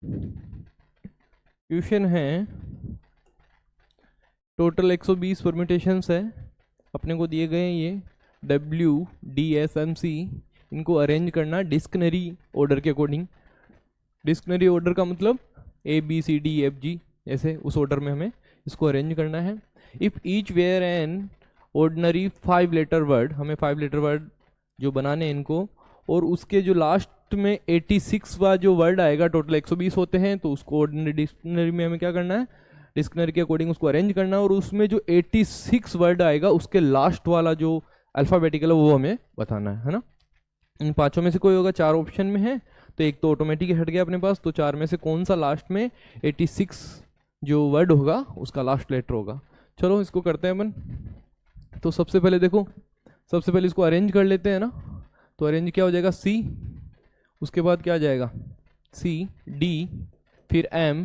Question है total 120 permutations है, अपने को दिए गए हैं ये WDSMC, इनको अरेंज करना डिस्कनरी ऑर्डर के अकॉर्डिंग। डिस्कनरी ऑर्डर का मतलब ABCDEFG, ऐसे उस ऑर्डर में हमें इसको अरेंज करना है। If each were an ordinary 5 letter word, हमें 5 लेटर वर्ड जो बनाने हैं इनको, और उसके जो लास्ट में 86वां जो वर्ड आएगा, टोटल 120 होते हैं, तो उसको ऑर्डिनरी डिक्शनरी में हमें क्या करना है, डिक्शनरी के अकॉर्डिंग उसको अरेंज करना है, और उसमें जो 86 वर्ड आएगा उसके लास्ट वाला जो अल्फ़ाबेटिकल है वो हमें बताना है ना। इन पांचों में से कोई होगा, 4 ऑप्शन में है तो एक तो ऑटोमेटिक हट गया अपने पास, तो 4 में से कौन सा लास्ट में 86 जो वर्ड होगा उसका लास्ट लेटर होगा। चलो इसको करते हैं अपन। तो सबसे पहले देखो, सबसे पहले इसको अरेंज कर लेते हैं ना। तो अरेंज क्या हो जाएगा, C, उसके बाद क्या आ जाएगा C, D, फिर M,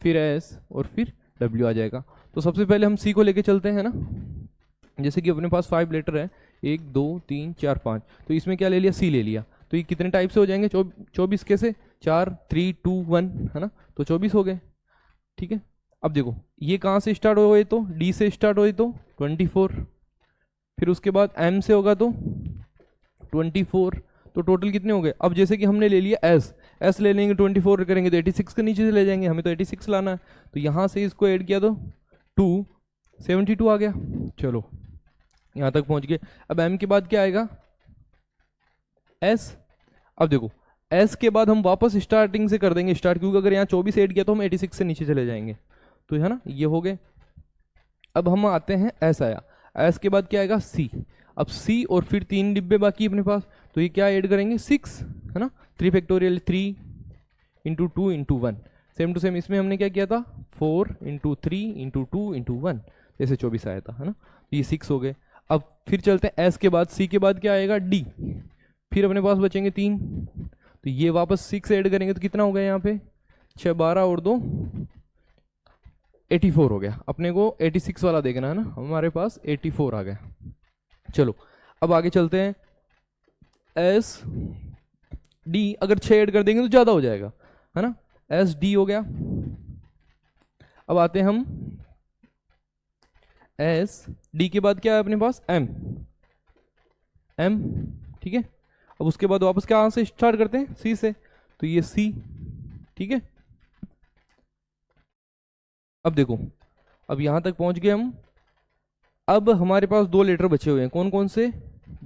फिर S और फिर W आ जाएगा। तो सबसे पहले हम C को लेके चलते हैं ना। जैसे कि अपने पास 5 लेटर है, 1 2 3 4 5, तो इसमें क्या ले लिया, C ले लिया। तो ये कितने टाइप से हो जाएंगे, 24 कैसे, 4 3 2 1 है ना, तो 24 हो गए। ठीक है, अब देखो ये कहाँ से स्टार्ट हुए, तो D से स्टार्ट हुए तो 24, फिर उसके बाद M से होगा तो 24, तो टोटल कितने हो गए। अब जैसे कि हमने ले लिया S ले लेंगे, 24 करेंगे तो 86 के नीचे से ले जाएंगे, हमें तो 86 लाना है, तो यहाँ से इसको ऐड किया तो 272 आ गया। चलो यहाँ तक पहुँच गए। अब M के बाद क्या आएगा, S। अब देखो S के बाद हम वापस स्टार्टिंग से कर देंगे स्टार्ट, क्योंकि अगर यहाँ 24 ऐड किया तो हम 86 से नीचे चले जाएंगे, तो है ना, ये हो गए। अब हम आते हैं S आया, S के बाद क्या आएगा C। अब C और फिर 3 डिब्बे बाकी अपने पास, तो ये क्या ऐड करेंगे 6 है ना, 3 factorial 3 into 2 into 1, same to same इसमें हमने क्या किया था 4 इंटू 3 इंटू 2 इंटू 1, जैसे 24 आया था है ना, तो ये 6 हो गए। अब फिर चलते हैं S के बाद, C के बाद क्या आएगा D, फिर अपने पास बचेंगे 3, तो ये वापस 6 ऐड करेंगे तो कितना हो गया यहाँ पे 6 12 और 2 84 हो गया। अपने को 86 वाला देखना है ना, हमारे पास 84 आ गया। चलो अब आगे चलते हैं, S D, अगर 6 ऐड कर देंगे तो ज़्यादा हो जाएगा है ना, S D हो गया। अब आते हैं हम S D के बाद क्या है अपने पास M, ठीक है। अब उसके बाद वापस क्या से स्टार्ट करते हैं, C से, तो ये C, ठीक है। अब देखो, अब यहां तक पहुंच गए हम। अब हमारे पास 2 लेटर बचे हुए हैं, कौन कौन से,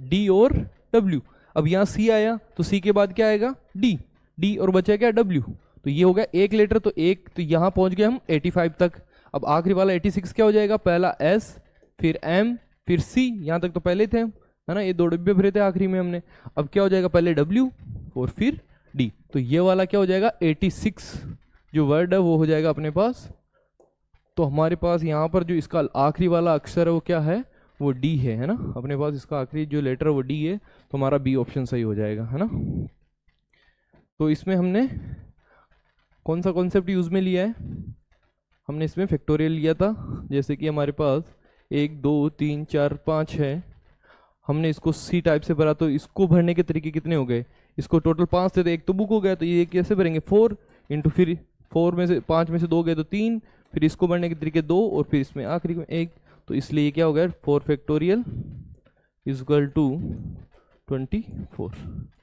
D और W। अब यहाँ C आया तो C के बाद क्या आएगा D और बचा क्या W, तो ये हो गया एक लेटर, तो एक, तो यहाँ पहुंच गए हम 85 तक। अब आखिरी वाला 86 क्या हो जाएगा, पहला S, फिर M, फिर C, यहाँ तक तो पहले थे है ना, ये 2 डिब्बे भरे थे आखिरी में हमने। अब क्या हो जाएगा, पहले W और फिर D, तो ये वाला क्या हो जाएगा 86 जो वर्ड है वो हो जाएगा अपने पास। तो हमारे पास यहाँ पर जो इसका आखिरी वाला अक्षर है वो क्या है, वो D है ना, अपने पास इसका आखिरी जो लेटर है वो D है, तो हमारा B ऑप्शन सही हो जाएगा है ना। तो इसमें हमने कौन सा कॉन्सेप्ट यूज़ में लिया है, हमने इसमें फैक्टोरियल लिया था। जैसे कि हमारे पास 1 2 3 4 5 है, हमने इसको C टाइप से भरा, तो इसको भरने के तरीके कितने हो गए, इसको टोटल 5 थे तो एक तो बुक हो गया, तो ये कैसे भरेंगे 4 इंटू, फिर 4 में से 5 में से 2 गए तो 3, फिर इसको भरने के तरीके 2, और फिर इसमें आखिरी में 1, तो इसलिए क्या हो गया 4 फैक्टोरियल इज इक्वल टू 24।